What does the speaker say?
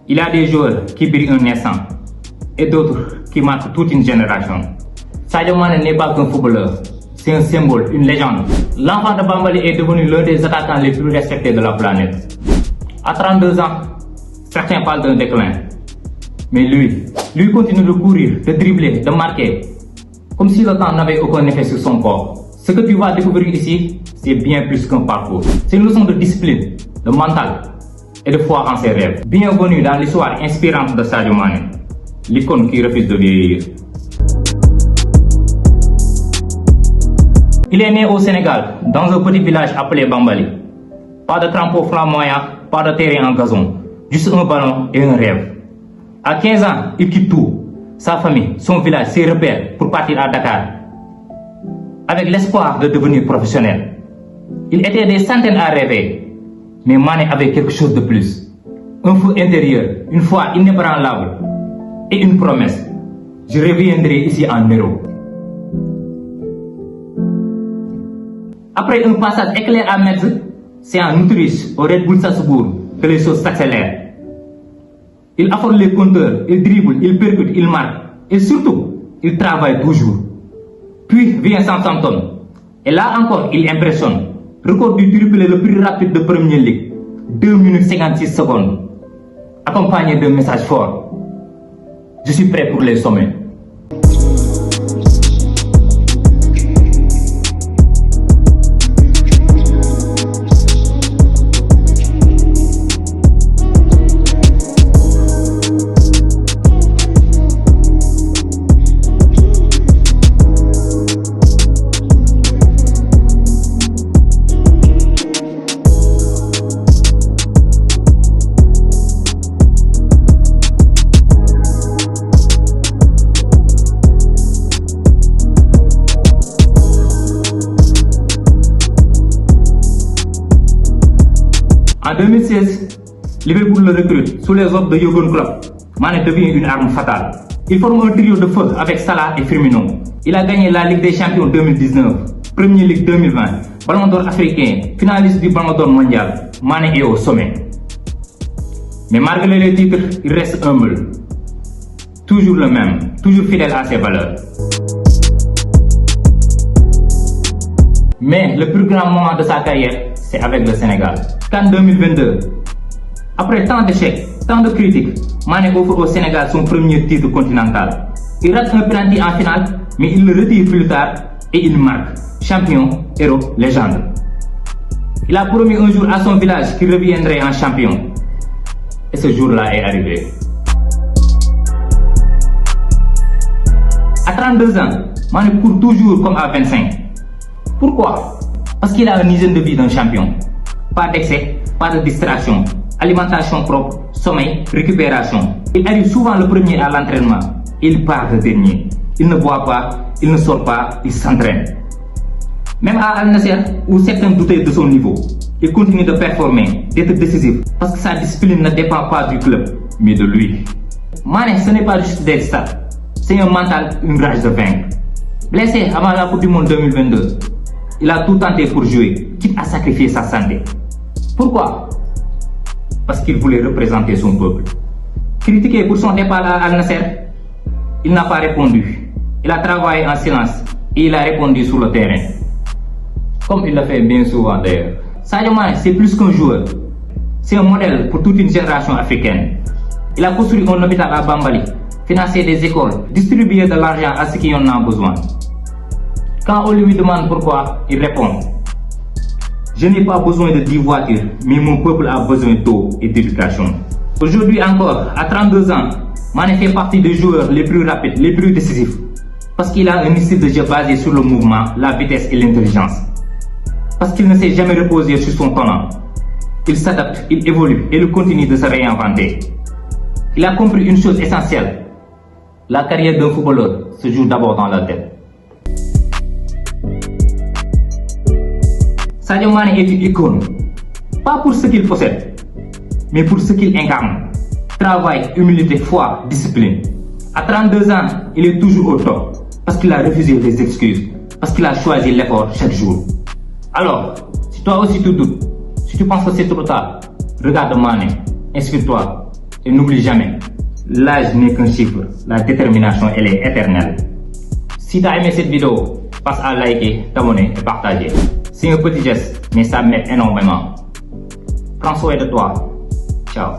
Il y a des joueurs qui brillent un instant et d'autres qui marquent toute une génération. Sadio Mané n'est pas qu'un footballeur, c'est un symbole, une légende. L'enfant de Bambali est devenu l'un des attaquants les plus respectés de la planète. À 32 ans, certains parlent d'un déclin. Mais lui continue de courir, de dribbler, de marquer, comme si le temps n'avait aucun effet sur son corps. Ce que tu vas découvrir ici, c'est bien plus qu'un parcours. C'est une leçon de discipline, de mental et de foi en ses rêves. Bienvenue dans l'histoire inspirante de Sadio Mané, l'icône qui refuse de vieillir. Il est né au Sénégal, dans un petit village appelé Bambali. Pas de crampons flamboyants, pas de terrain en gazon, juste un ballon et un rêve. À 15 ans, il quitte tout, sa famille, son village, ses repères, pour partir à Dakar, avec l'espoir de devenir professionnel. Il était des centaines à rêver, mais Mané avait quelque chose de plus. Un feu intérieur, une foi inébranlable et une promesse. Je reviendrai ici en héros. Après un passage éclair à Metz, c'est en Autriche, au Red Bull Salzbourg, que les choses s'accélèrent. Il affronte les compteurs, il dribble, il percute, il marque. Et surtout, il travaille toujours. Puis vient Southampton. Et là encore, il impressionne. Record du triplé le plus rapide de Premier League. 2 minutes 56 secondes. Accompagné d'un message fort. Je suis prêt pour les sommets. En 2016, Liverpool le recrute sous les ordres de Jürgen Klopp. Mané devient une arme fatale. Il forme un trio de feu avec Salah et Firmino. Il a gagné la Ligue des Champions 2019, Premier League 2020, Ballon d'Or africain, finaliste du Ballon d'Or mondial. Mané est au sommet. Mais malgré les titres, il reste humble. Toujours le même, toujours fidèle à ses valeurs. Mais le plus grand moment de sa carrière, c'est avec le Sénégal. CAN 2022. Après tant d'échecs, tant de critiques, Mané offre au Sénégal son premier titre continental. Il rate un penalty en finale, mais il le retire plus tard et il marque. Champion, héros, légende. Il a promis un jour à son village qu'il reviendrait en champion. Et ce jour-là est arrivé. À 32 ans, Mané court toujours comme à 25. Pourquoi? Parce qu'il a une hygiène de vie d'un champion. Pas d'excès, pas de distraction, alimentation propre, sommeil, récupération. Il arrive souvent le premier à l'entraînement. Il part le dernier. Il ne boit pas, il ne sort pas, il s'entraîne. Même à Al Nassr, où certains doutaient de son niveau, il continue de performer, d'être décisif, parce que sa discipline ne dépend pas du club, mais de lui. Mané, ce n'est pas juste des stats, c'est un mental, une rage de vaincre. Blessé avant la Coupe du Monde 2022, il a tout tenté pour jouer, quitte à sacrifier sa santé. Pourquoi? Parce qu'il voulait représenter son peuple. Critiqué pour son départ à Al Nassr, il n'a pas répondu. Il a travaillé en silence et il a répondu sur le terrain. Comme il le fait bien souvent d'ailleurs. Sadio Mané, c'est plus qu'un joueur. C'est un modèle pour toute une génération africaine. Il a construit un hôpital à Bambali, financé des écoles, distribué de l'argent à ceux qui en ont besoin. Quand on lui demande pourquoi, il répond: je n'ai pas besoin de 10 voitures, mais mon peuple a besoin d'eau et d'éducation. Aujourd'hui encore, à 32 ans, Mané fait partie des joueurs les plus rapides, les plus décisifs. Parce qu'il a un style de jeu basé sur le mouvement, la vitesse et l'intelligence. Parce qu'il ne s'est jamais reposé sur son talent. Il s'adapte, il évolue et il continue de se réinventer. Il a compris une chose essentielle. La carrière d'un footballeur se joue d'abord dans la tête. Sadio Mané est une icône, pas pour ce qu'il possède, mais pour ce qu'il incarne. Travail, humilité, foi, discipline. À 32 ans, il est toujours au top, parce qu'il a refusé les excuses, parce qu'il a choisi l'effort chaque jour. Alors, si toi aussi tu doutes, si tu penses que c'est trop tard, regarde Mané, inspire-toi Et n'oublie jamais, l'âge n'est qu'un chiffre, la détermination elle est éternelle. Si tu as aimé cette vidéo, passe à liker, t'abonner et partager. C'est un petit geste, mais ça m'aide énormément. Prends soin de toi. Ciao.